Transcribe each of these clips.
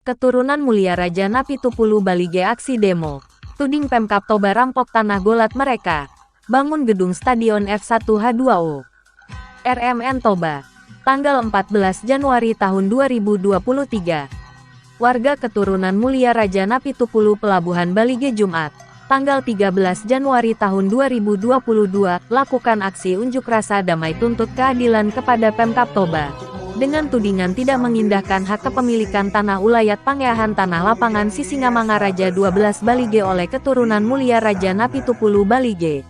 Keturunan Mulia Raja Napitupulu Balige aksi demo. Tuding Pemkab Toba rampok tanah golat mereka. Bangun gedung Stadion F1H2O. RMN Toba. Tanggal 14 Januari tahun 2023. Warga keturunan Mulia Raja Napitupulu Pelabuhan Balige Jumat, tanggal 13 Januari tahun 2022, lakukan aksi unjuk rasa damai tuntut keadilan kepada Pemkab Toba. Dengan tudingan tidak mengindahkan hak kepemilikan tanah ulayat Pangyahan Tanah Lapangan Sisingamangaraja 12 Balige oleh keturunan Mulia Raja Napitupulu Balige.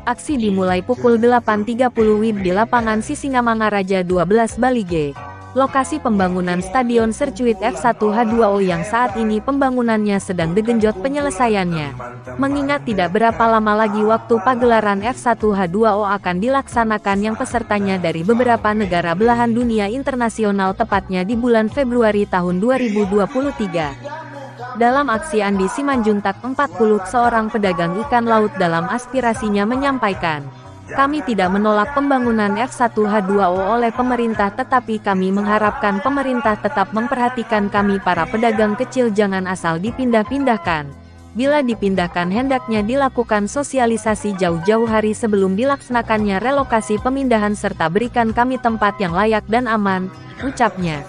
Aksi dimulai pukul 8.30 WIB di lapangan Sisingamangaraja 12 Balige. Lokasi pembangunan Stadion Sirkuit F1H2O yang saat ini pembangunannya sedang digenjot penyelesaiannya. Mengingat tidak berapa lama lagi waktu pagelaran F1H2O akan dilaksanakan yang pesertanya dari beberapa negara belahan dunia internasional tepatnya di bulan Februari tahun 2023. Dalam aksi Andi Simanjuntak 40, seorang pedagang ikan laut dalam aspirasinya menyampaikan, "Kami tidak menolak pembangunan F1H2O oleh pemerintah, tetapi kami mengharapkan pemerintah tetap memperhatikan kami para pedagang kecil, jangan asal dipindah-pindahkan. Bila dipindahkan hendaknya dilakukan sosialisasi jauh-jauh hari sebelum dilaksanakannya relokasi pemindahan serta berikan kami tempat yang layak dan aman," ucapnya.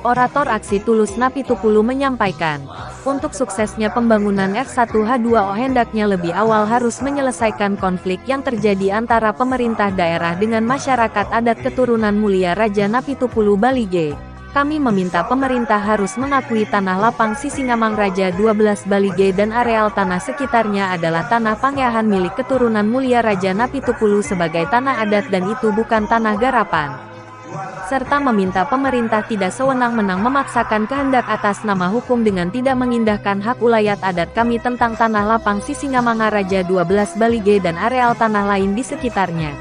Orator aksi Tulus Napitupulu menyampaikan, untuk suksesnya pembangunan F1H2O hendaknya lebih awal harus menyelesaikan konflik yang terjadi antara pemerintah daerah dengan masyarakat adat keturunan Mulia Raja Napitupulu Balige. Kami meminta pemerintah harus mengakui tanah lapang Sisingamangaraja 12 Balige dan areal tanah sekitarnya adalah tanah Pangyahan milik keturunan Mulia Raja Napitupulu sebagai tanah adat dan itu bukan tanah garapan. Serta meminta pemerintah tidak sewenang-wenang memaksakan kehendak atas nama hukum dengan tidak mengindahkan hak ulayat adat kami tentang tanah lapang Sisingamangaraja 12 Balige dan areal tanah lain di sekitarnya.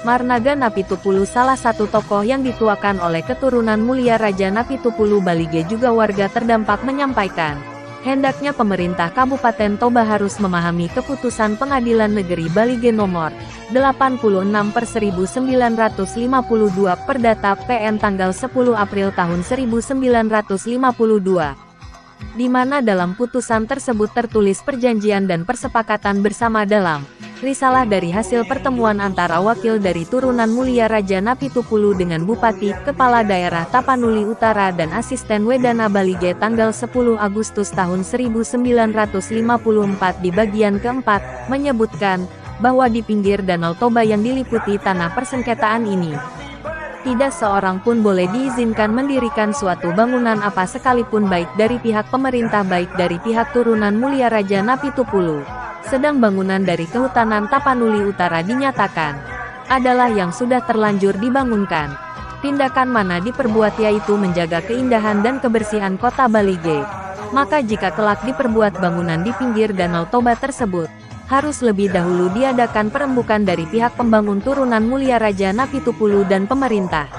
Marnaga Napitupulu, salah satu tokoh yang dituakan oleh keturunan Mulia Raja Napitupulu Balige juga warga terdampak, menyampaikan, hendaknya pemerintah Kabupaten Toba harus memahami keputusan Pengadilan Negeri Balige nomor 86/1952 Perdata PN tanggal 10 April tahun 1952. Di mana dalam putusan tersebut tertulis perjanjian dan persepakatan bersama dalam risalah dari hasil pertemuan antara wakil dari turunan Mulia Raja Napitupulu dengan Bupati, Kepala Daerah Tapanuli Utara dan Asisten Wedana Balige tanggal 10 Agustus tahun 1954 di bagian keempat, menyebutkan bahwa di pinggir Danau Toba yang diliputi tanah persengketaan ini, tidak seorang pun boleh diizinkan mendirikan suatu bangunan apa sekalipun baik dari pihak pemerintah baik dari pihak turunan Mulia Raja Napitupulu. Sedang bangunan dari Kehutanan Tapanuli Utara dinyatakan adalah yang sudah terlanjur dibangunkan. Tindakan mana diperbuat yaitu menjaga keindahan dan kebersihan kota Balige. Maka jika kelak diperbuat bangunan di pinggir Danau Toba tersebut, harus lebih dahulu diadakan perembukan dari pihak pembangun turunan Mulia Raja Napitupulu dan pemerintah.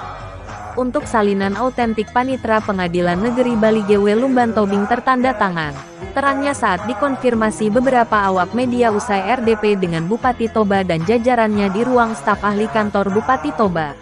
Untuk salinan autentik Panitra Pengadilan Negeri Balige Lumban Tobing tertanda tangan. Terangnya saat dikonfirmasi beberapa awak media usai RDP dengan Bupati Toba dan jajarannya di ruang staf ahli kantor Bupati Toba.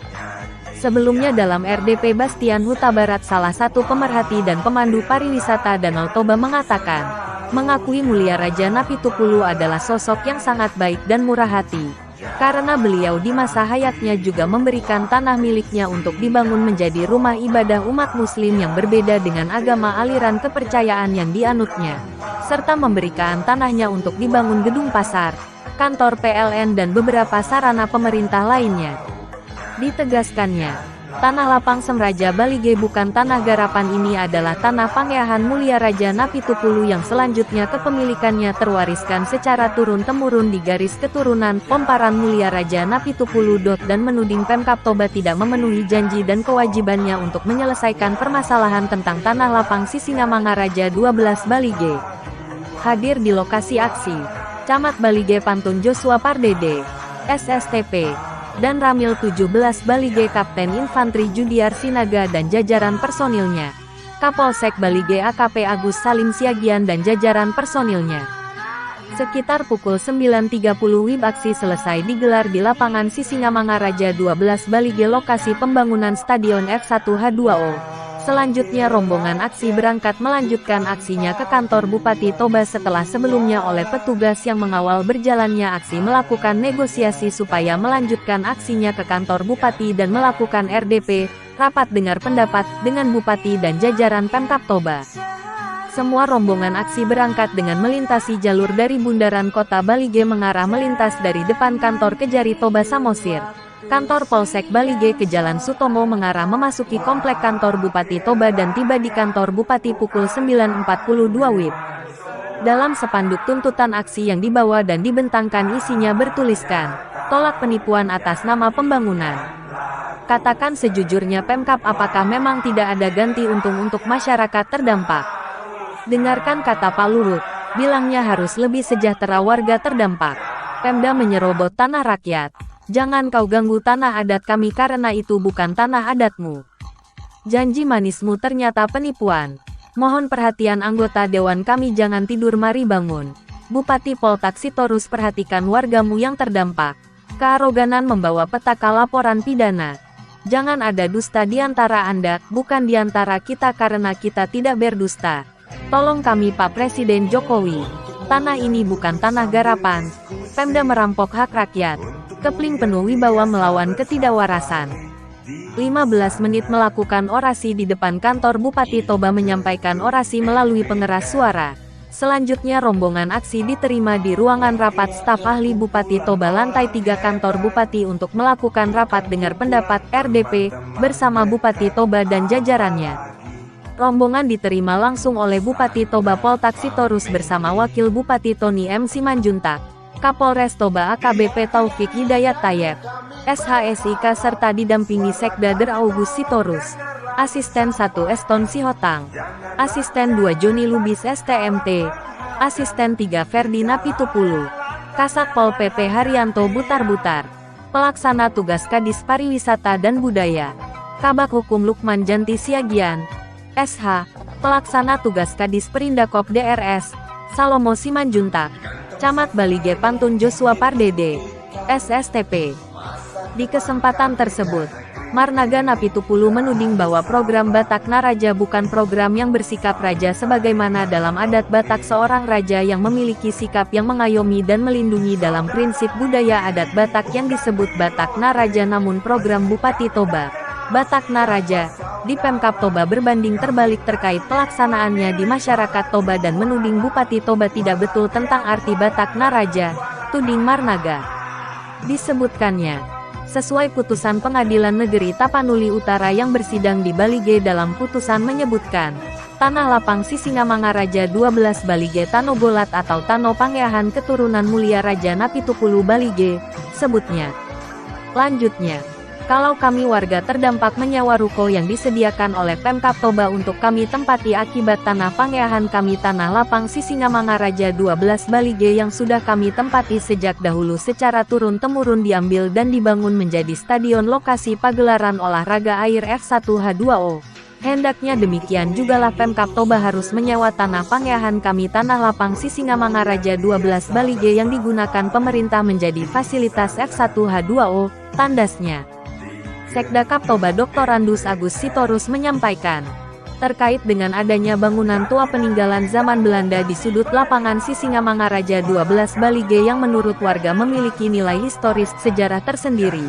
Sebelumnya dalam RDP Bastian Huta Barat, salah satu pemerhati dan pemandu pariwisata Danau Toba mengatakan, mengakui Mulia Raja Napitupulu adalah sosok yang sangat baik dan murah hati. Karena beliau di masa hayatnya juga memberikan tanah miliknya untuk dibangun menjadi rumah ibadah umat muslim yang berbeda dengan agama aliran kepercayaan yang dianutnya. Serta memberikan tanahnya untuk dibangun gedung pasar, kantor PLN dan beberapa sarana pemerintah lainnya. Ditegaskannya, tanah lapang Semraja Balige bukan tanah garapan, ini adalah tanah Pangyahan Mulia Raja Napitupulu yang selanjutnya kepemilikannya terwariskan secara turun-temurun di garis keturunan Pomparan Mulia Raja Napitupulu. Dan menuding Pemkab Toba tidak memenuhi janji dan kewajibannya untuk menyelesaikan permasalahan tentang tanah lapang Sisingamangaraja 12 Balige. Hadir di lokasi aksi, Camat Balige Pantun Joshua Pardede, SSTP, dan Ramil 17 Balige Kapten Infantri Judiar Sinaga dan jajaran personilnya. Kapolsek Balige AKP Agus Salim Siagian dan jajaran personilnya. Sekitar pukul 9.30 WIB aksi selesai digelar di lapangan Sisingamangaraja 12 Balige lokasi pembangunan Stadion F1H2O. Selanjutnya rombongan aksi berangkat melanjutkan aksinya ke kantor Bupati Toba setelah sebelumnya oleh petugas yang mengawal berjalannya aksi melakukan negosiasi supaya melanjutkan aksinya ke kantor Bupati dan melakukan RDP, rapat dengar pendapat, dengan Bupati dan jajaran Pemkab Toba. Semua rombongan aksi berangkat dengan melintasi jalur dari Bundaran Kota Balige mengarah melintas dari depan kantor Kejari Toba Samosir. Kantor Polsek Balige ke Jalan Sutomo mengarah memasuki komplek kantor Bupati Toba dan tiba di kantor Bupati pukul 9.42 WIB. Dalam sepanduk tuntutan aksi yang dibawa dan dibentangkan isinya bertuliskan, "Tolak penipuan atas nama pembangunan." Katakan sejujurnya Pemkab, apakah memang tidak ada ganti untung untuk masyarakat terdampak? Dengarkan kata Pak Luhut, bilangnya harus lebih sejahtera warga terdampak. Pemda menyerobot tanah rakyat. Jangan kau ganggu tanah adat kami karena itu bukan tanah adatmu. Janji manismu ternyata penipuan. Mohon perhatian anggota dewan kami, jangan tidur, mari bangun. Bupati Poltak Sitorus, perhatikan wargamu yang terdampak. Kearoganan membawa petaka laporan pidana. Jangan ada dusta di antara Anda, bukan di antara kita karena kita tidak berdusta. Tolong kami Pak Presiden Jokowi. Tanah ini bukan tanah garapan. Pemda merampok hak rakyat. Kepling penuh wibawa melawan ketidakwarasan. 15 menit melakukan orasi di depan kantor Bupati Toba, menyampaikan orasi melalui pengeras suara. Selanjutnya rombongan aksi diterima di ruangan rapat staf ahli Bupati Toba lantai 3 kantor Bupati untuk melakukan rapat dengar pendapat RDP bersama Bupati Toba dan jajarannya. Rombongan diterima langsung oleh Bupati Toba Poltak Sitorus bersama Wakil Bupati Tony M. Simanjuntak, Kapolres Toba AKBP Taufik Hidayat Tayeb, SHSIK serta didampingi Sekda Der August Sitorus, Asisten 1 Eston Sihotang, Asisten 2 Joni Lubis STMT, Asisten 3 Ferdi Napitupulu, Kasat Pol PP Haryanto Butar-Butar, Pelaksana Tugas Kadis Pariwisata dan Budaya, Kabak Hukum Lukman Janti Siagian, SH, Pelaksana Tugas Kadis Perindakop DRS, Salomo Simanjuntak, Camat Balige Pantun Joshua Pardede, SSTP. Di kesempatan tersebut, Marnaga Napitupulu menuding bahwa program Batak Naraja bukan program yang bersikap raja sebagaimana dalam adat Batak, seorang raja yang memiliki sikap yang mengayomi dan melindungi dalam prinsip budaya adat Batak yang disebut Batak Naraja, namun program Bupati Toba, Batak Naraja, di Pemkab Toba berbanding terbalik terkait pelaksanaannya di masyarakat Toba dan menuding Bupati Toba tidak betul tentang arti Batak Naraja, tuding Marnaga. Disebutkannya, sesuai putusan Pengadilan Negeri Tapanuli Utara yang bersidang di Balige, dalam putusan menyebutkan, tanah lapang Sisingamangaraja 12 Balige Tanogolat atau Tano Pangyahan keturunan Mulia Raja Napitupulu Balige, sebutnya. Lanjutnya, kalau kami warga terdampak menyewa ruko yang disediakan oleh Pemkab Toba untuk kami tempati akibat tanah pangyahan kami, tanah lapang Sisingamangaraja 12 Balige yang sudah kami tempati sejak dahulu secara turun-temurun diambil dan dibangun menjadi stadion lokasi pagelaran olahraga air F1H2O. Hendaknya demikian jugalah Pemkab Toba harus menyewa tanah pangyahan kami, tanah lapang Sisingamangaraja 12 Balige yang digunakan pemerintah menjadi fasilitas F1H2O, tandasnya. Sekda Kap Toba Dr. Randus Agus Sitorus menyampaikan, terkait dengan adanya bangunan tua peninggalan zaman Belanda di sudut lapangan Sisingamangaraja 12 Balige yang menurut warga memiliki nilai historis sejarah tersendiri,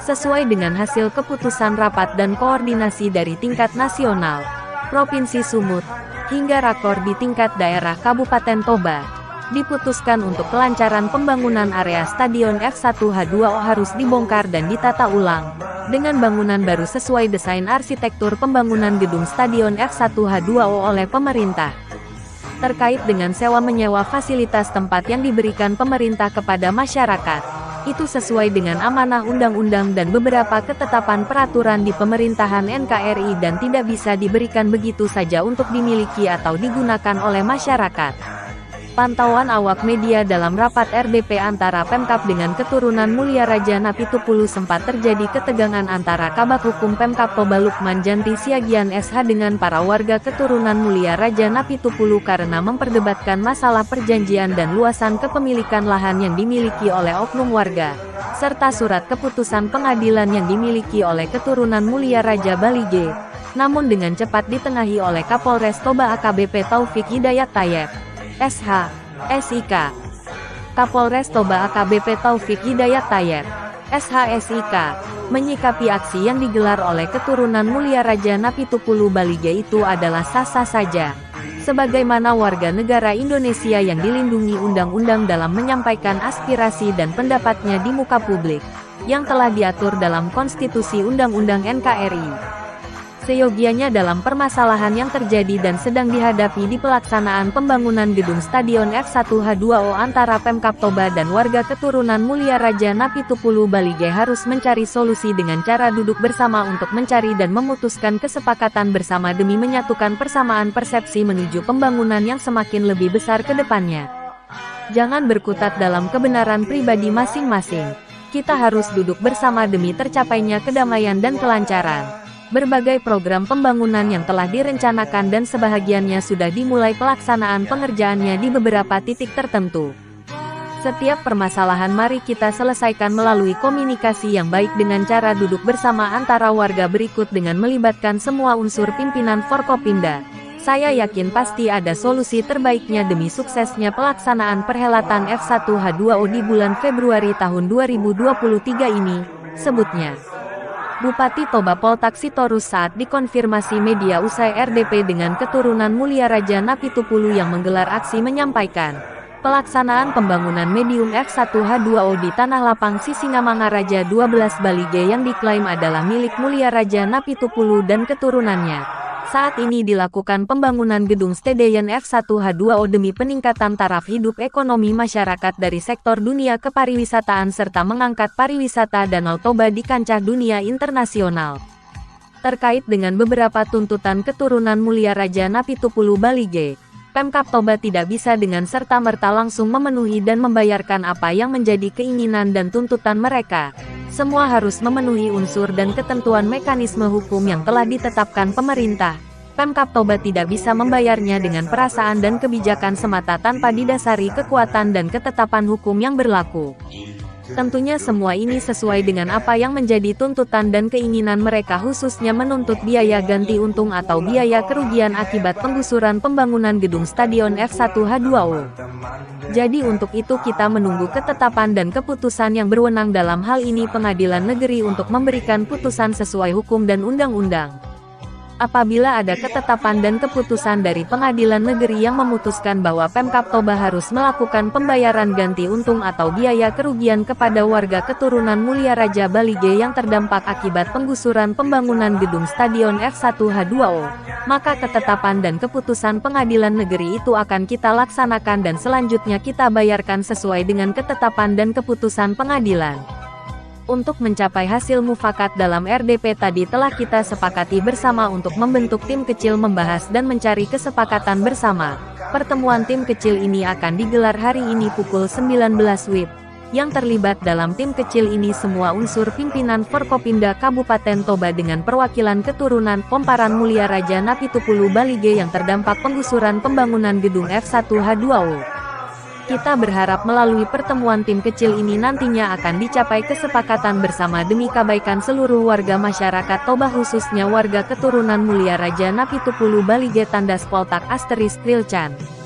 sesuai dengan hasil keputusan rapat dan koordinasi dari tingkat nasional, Provinsi Sumut, hingga rakor di tingkat daerah Kabupaten Toba. Diputuskan untuk kelancaran pembangunan area Stadion F1H2O harus dibongkar dan ditata ulang, dengan bangunan baru sesuai desain arsitektur pembangunan gedung Stadion F1H2O oleh pemerintah. Terkait dengan sewa menyewa fasilitas tempat yang diberikan pemerintah kepada masyarakat, itu sesuai dengan amanah undang-undang dan beberapa ketetapan peraturan di pemerintahan NKRI dan tidak bisa diberikan begitu saja untuk dimiliki atau digunakan oleh masyarakat. Pantauan awak media dalam rapat RDP antara Pemkab dengan keturunan Mulia Raja Napitupulu, sempat terjadi ketegangan antara Kabak Hukum Pemkab Toba Lukman Janti Siagian SH dengan para warga keturunan Mulia Raja Napitupulu karena memperdebatkan masalah perjanjian dan luasan kepemilikan lahan yang dimiliki oleh oknum warga, serta surat keputusan pengadilan yang dimiliki oleh keturunan Mulia Raja Balige. namun dengan cepat ditengahi oleh Kapolres Toba AKBP Taufik Hidayat Tayeb, SH, SIK. Kapolres Toba AKBP Taufik Hidayat Tayeb, SH-SIK, menyikapi aksi yang digelar oleh keturunan Mulia Raja Napitupulu Balige itu adalah sah-sah saja, sebagaimana warga negara Indonesia yang dilindungi undang-undang dalam menyampaikan aspirasi dan pendapatnya di muka publik, yang telah diatur dalam Konstitusi Undang-Undang NKRI. Seyogianya dalam permasalahan yang terjadi dan sedang dihadapi di pelaksanaan pembangunan gedung Stadion F1H2O antara Pemkab Toba dan warga keturunan Mulia Raja Napitupulu Balige harus mencari solusi dengan cara duduk bersama untuk mencari dan memutuskan kesepakatan bersama demi menyatukan persamaan persepsi menuju pembangunan yang semakin lebih besar ke depannya. Jangan berkutat dalam kebenaran pribadi masing-masing. Kita harus duduk bersama demi tercapainya kedamaian dan kelancaran. Berbagai program pembangunan yang telah direncanakan dan sebahagiannya sudah dimulai pelaksanaan pengerjaannya di beberapa titik tertentu. Setiap permasalahan mari kita selesaikan melalui komunikasi yang baik dengan cara duduk bersama antara warga berikut dengan melibatkan semua unsur pimpinan Forkopimda. Saya yakin pasti ada solusi terbaiknya demi suksesnya pelaksanaan perhelatan F1H2O di bulan Februari tahun 2023 ini, sebutnya. Bupati Toba Poltak Sitorus saat dikonfirmasi media usai RDP dengan keturunan Mulia Raja Napitupulu yang menggelar aksi menyampaikan, pelaksanaan pembangunan medium F1H2O di Tanah Lapang Sisingamangaraja 12 Balige yang diklaim adalah milik Mulia Raja Napitupulu dan keturunannya. Saat ini dilakukan pembangunan gedung Stadion F1H2O demi peningkatan taraf hidup ekonomi masyarakat dari sektor dunia kepariwisataan serta mengangkat pariwisata Danau Toba di kancah dunia internasional. Terkait dengan beberapa tuntutan keturunan Mulia Raja Napitupulu Balige, Pemkab Toba tidak bisa dengan serta-merta langsung memenuhi dan membayarkan apa yang menjadi keinginan dan tuntutan mereka. Semua harus memenuhi unsur dan ketentuan mekanisme hukum yang telah ditetapkan pemerintah. Pemkab Toba tidak bisa membayarnya dengan perasaan dan kebijakan semata tanpa didasari kekuatan dan ketetapan hukum yang berlaku. Tentunya semua ini sesuai dengan apa yang menjadi tuntutan dan keinginan mereka, khususnya menuntut biaya ganti untung atau biaya kerugian akibat penggusuran pembangunan gedung Stadion F1H2O. Jadi untuk itu kita menunggu ketetapan dan keputusan yang berwenang dalam hal ini Pengadilan Negeri untuk memberikan putusan sesuai hukum dan undang-undang. Apabila ada ketetapan dan keputusan dari Pengadilan Negeri yang memutuskan bahwa Pemkab Toba harus melakukan pembayaran ganti untung atau biaya kerugian kepada warga keturunan Mulia Raja Balige yang terdampak akibat penggusuran pembangunan gedung Stadion F1H2O, maka ketetapan dan keputusan Pengadilan Negeri itu akan kita laksanakan dan selanjutnya kita bayarkan sesuai dengan ketetapan dan keputusan pengadilan. Untuk mencapai hasil mufakat dalam RDP tadi telah kita sepakati bersama untuk membentuk tim kecil membahas dan mencari kesepakatan bersama. Pertemuan tim kecil ini akan digelar hari ini pukul 19 WIB. Yang terlibat dalam tim kecil ini semua unsur pimpinan Forkopimda Kabupaten Toba dengan perwakilan keturunan Pomparan Mulia Raja Napitupulu Balige yang terdampak penggusuran pembangunan gedung F1H2O. Kita berharap melalui pertemuan tim kecil ini nantinya akan dicapai kesepakatan bersama demi kebaikan seluruh warga masyarakat Toba khususnya warga keturunan Mulia Raja Napitupulu Balige Tandas Poltak *Trilcan.